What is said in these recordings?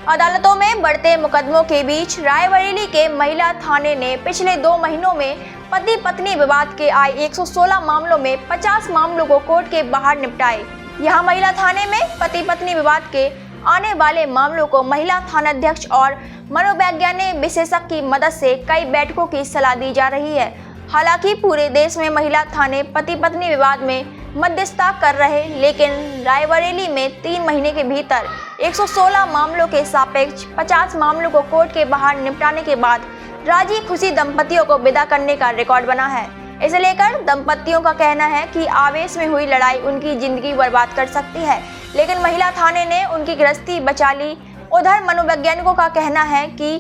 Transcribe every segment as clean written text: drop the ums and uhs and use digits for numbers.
अदालतों में बढ़ते मुकदमों के बीच रायबरेली के महिला थाने ने पिछले 2 महीनों में पति पत्नी विवाद के आए 116 मामलों में 50 मामलों को कोर्ट के बाहर निपटाए। यहां महिला थाने में पति पत्नी विवाद के आने वाले मामलों को महिला थानाध्यक्ष और मनोवैज्ञानिक विशेषज्ञ की मदद से कई बैठकों की सलाह दी जा रही है। हालांकि पूरे देश में महिला थाने पति पत्नी विवाद में मध्यस्थता कर रहे, लेकिन रायबरेली में 3 महीने के भीतर 116 मामलों के सापेक्ष 50 मामलों को कोर्ट के बाहर निपटाने के बाद राजी खुशी दंपतियों को विदा करने का रिकॉर्ड बना है। इसे लेकर दंपतियों का कहना है कि आवेश में हुई लड़ाई उनकी जिंदगी बर्बाद कर सकती है, लेकिन महिला थाने ने उनकी गृहस्थी बचा ली। उधर मनोवैज्ञानिकों का कहना है कि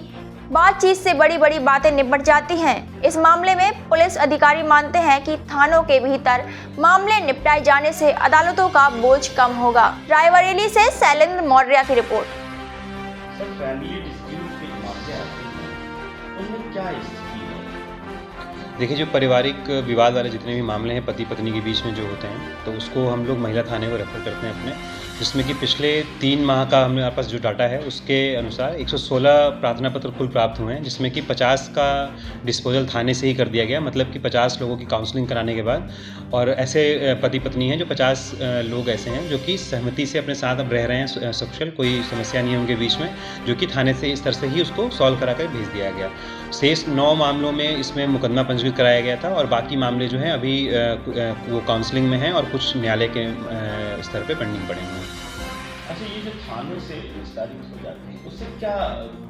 बातचीत से बड़ी बड़ी बातें निपट जाती हैं। इस मामले में पुलिस अधिकारी मानते हैं कि थानों के भीतर मामले निपटाए जाने से अदालतों का बोझ कम होगा। रायबरेली से शैलेंद्र मौर्य की रिपोर्ट। सर, फैमिली डिस्प्यूट के मामले आते हैं, उनमें क्या स्थिति है? देखिए, जो पारिवारिक विवाद वाले जितने भी मामले हैं पति पत्नी के बीच में जो होते हैं, तो उसको हम लोग महिला थाने को रेफर करते हैं अपने, जिसमें कि पिछले 3 माह का हमारे पास जो डाटा है उसके अनुसार 116 प्रार्थना पत्र कुल प्राप्त हुए हैं, जिसमें कि 50 का डिस्पोजल थाने से ही कर दिया गया, मतलब कि 50 लोगों की काउंसलिंग कराने के बाद। और ऐसे पति पत्नी हैं जो 50 लोग ऐसे हैं जो कि सहमति से अपने साथ अब रह रहे हैं सकुशल, कोई समस्या नहीं है उनके बीच में, जो कि थाने से इस तरह से ही उसको सॉल्व करा कर भेज दिया गया। शेष 9 मामलों में इसमें मुकदमा पंजीकृत कराया गया था और बाकी मामले जो हैं अभी वो काउंसलिंग में हैं और कुछ न्यायालय के स्तर पे पेंडिंग पड़े हुए हैं। अच्छा, ये जो थानों से निस्तारित हो जाते हैं, उससे क्या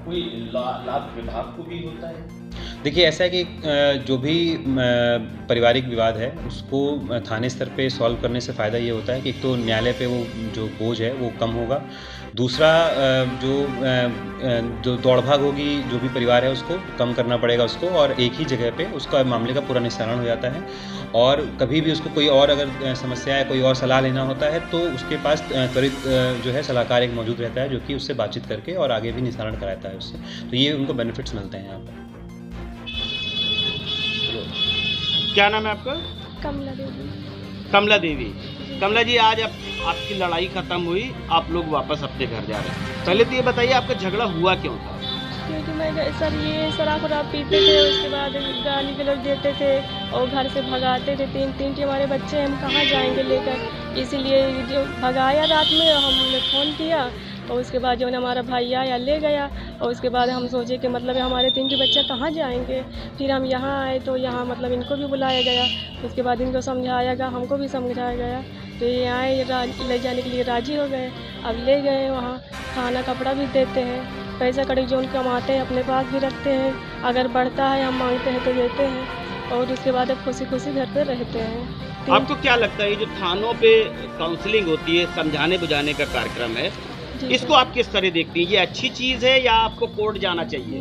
कोई लाभ विभाग को भी होता है? देखिए, ऐसा है कि जो भी पारिवारिक विवाद है उसको थाने स्तर पे सॉल्व करने से फ़ायदा ये होता है कि एक तो न्यायालय पे वो जो बोझ है वो कम होगा, दूसरा जो दौड़-भाग होगी, जो भी परिवार है उसको कम करना पड़ेगा उसको, और एक ही जगह पे उसका मामले का पूरा निस्तारण हो जाता है। और कभी भी उसको कोई और अगर समस्या है, कोई और सलाह लेना होता है तो उसके पास त्वरित जो है सलाहकार एक मौजूद रहता है जो कि उससे बातचीत करके और आगे भी निस्तारण कराता है उससे। तो ये उनको बेनिफिट्स मिलते हैं यहाँ पर। क्या नाम है आपका? कमला देवी। कमला देवी। कमला जी, आज आपकी लड़ाई खत्म हुई, आप लोग वापस अपने घर जा रहे हैं। पहले तो ये बताइए, आपका झगड़ा हुआ क्यों था? क्योंकि मैं सर ये शराब पीते थे, उसके बाद गाली गलौज देते थे और घर से भगाते थे। 3 हमारे बच्चे हैं, हम कहाँ जाएंगे लेकर, इसीलिए जो भगाया रात में, हमने फ़ोन किया और उसके बाद जो हमारा भाई आया ले गया। और उसके बाद हम सोचे कि मतलब हमारे 3 बच्चे कहाँ जाएंगे। फिर हम यहाँ आए तो यहाँ मतलब इनको भी बुलाया गया, उसके बाद इनको समझाया गया, हमको भी समझाया गया, तो ये आए ले जाने के लिए राज़ी हो गए। अब ले गए वहाँ, खाना कपड़ा भी देते हैं, पैसा कड़ी जो कमाते हैं अपने पास भी रखते हैं, अगर बढ़ता है हम मांगते हैं तो देते हैं, और उसके बाद अब खुशी खुशी घर पे रहते हैं। आपको क्या लगता है, जो थानों पे काउंसलिंग होती है, समझाने बुझाने का कार्यक्रम है, इसको आप किस तरह देखती हैं? ये अच्छी चीज़ है या आपको कोर्ट जाना चाहिए?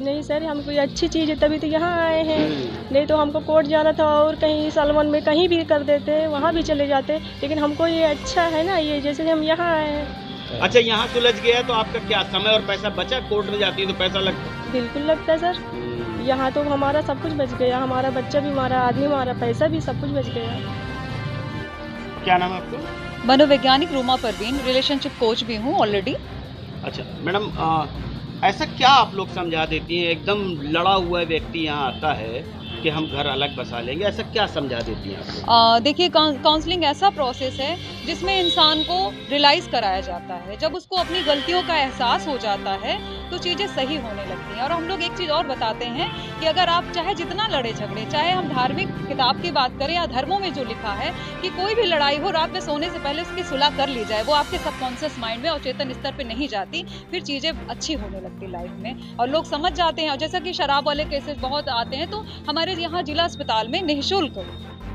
नहीं सर, हमको ये अच्छी चीज़ है, तभी तो यहाँ आए हैं। नहीं तो हमको कोर्ट जाना था और कहीं सालवन में कहीं भी कर देते, वहाँ भी चले जाते, लेकिन हमको ये अच्छा है ना, ये जैसे हम यहाँ आए हैं। अच्छा, यहाँ सुलझ गया तो आपका क्या समय और पैसा बचा? कोर्ट में जाती है तो पैसा लगता? बिल्कुल लगता है सर। यहाँ तो हमारा सब कुछ बच गया, हमारा बच्चा भी हमारा, आदमी हमारा, पैसा भी, सब कुछ बच गया। क्या नाम है आपको? मनोवैज्ञानिक रूमा परवीन, रिलेशनशिप कोच भी हूँ ऑलरेडी। अच्छा मैडम, ऐसा क्या आप लोग समझा देती हैं? एकदम लड़ा हुआ व्यक्ति यहाँ आता है कि हम घर अलग बसा लेंगे, ऐसा क्या समझा देती हैं? देखिए, काउंसलिंग ऐसा प्रोसेस है जिसमें इंसान को रियलाइज़ कराया जाता है। जब उसको अपनी गलतियों का एहसास हो जाता है तो चीज़ें सही होने लगती हैं। और हम लोग एक चीज़ और बताते हैं कि अगर आप चाहे जितना लड़े झगड़े, चाहे हम धार्मिक किताब की बात करें या धर्मों में जो लिखा है कि कोई भी लड़ाई हो, रात में सोने से पहले उसकी सुलह कर ली जाए, वो आपके सबकॉन्शियस माइंड में और चेतन स्तर पे नहीं जाती, फिर चीज़ें अच्छी होने लगती लाइफ में और लोग समझ जाते हैं। और जैसा कि शराब वाले केसेस बहुत आते हैं, तो हमारे यहाँ जिला अस्पताल में निःशुल्क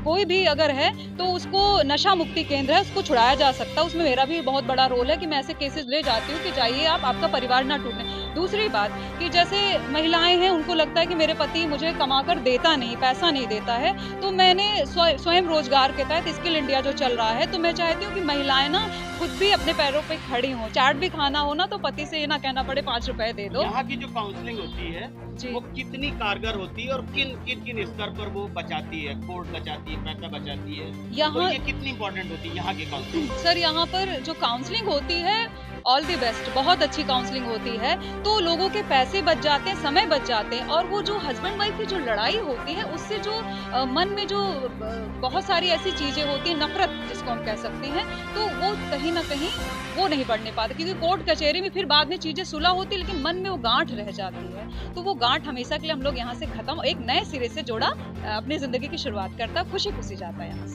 कोई भी अगर है तो उसको नशा मुक्ति केंद्र है, उसको छुड़ाया जा सकता है। उसमें मेरा भी बहुत बड़ा रोल है कि मैं ऐसे केसेस ले जाती हूँ कि जाइए आप, आपका परिवार ना टूटे। दूसरी बात कि जैसे महिलाएं हैं, उनको लगता है कि मेरे पति मुझे कमाकर देता नहीं, पैसा नहीं देता है, तो मैंने स्वयं रोजगार के तहत स्किल इंडिया जो चल रहा है, तो मैं चाहती हूँ कि महिलाएं ना खुद भी अपने पैरों पे खड़ी हों। चाट भी खाना हो ना तो पति से ये ना कहना पड़े 5 रुपए दे दो। यहाँ की जो काउंसलिंग होती है वो कितनी कारगर होती है और किन स्तर पर वो बचाती है? कोर्ट बचाती है, पैसा बचाती है, यहाँ तो ये कितनी इम्पोर्टेंट होती है यहाँ की काउंसलिंग? सर, यहाँ पर जो काउंसलिंग होती है ऑल द बेस्ट, बहुत अच्छी काउंसलिंग होती है तो लोगों के पैसे बच जाते हैं, समय बच जाते हैं, और वो जो हस्बैंड वाइफ की जो लड़ाई होती है उससे जो मन में जो बहुत सारी ऐसी चीजें होती हैं, नफरत जिसको हम कह सकते हैं, तो वो कहीं ना कहीं वो नहीं बढ़ने पाते, क्योंकि कोर्ट कचहरी में फिर बाद में चीजें सुलह होती है लेकिन मन में वो गांठ रह जाती है। तो वो गांठ हमेशा के लिए हम लोग यहाँ से खत्म, एक नए सिरे से जोड़ा अपनी जिंदगी की शुरुआत करता, खुशी खुशी जाता है यहाँ से।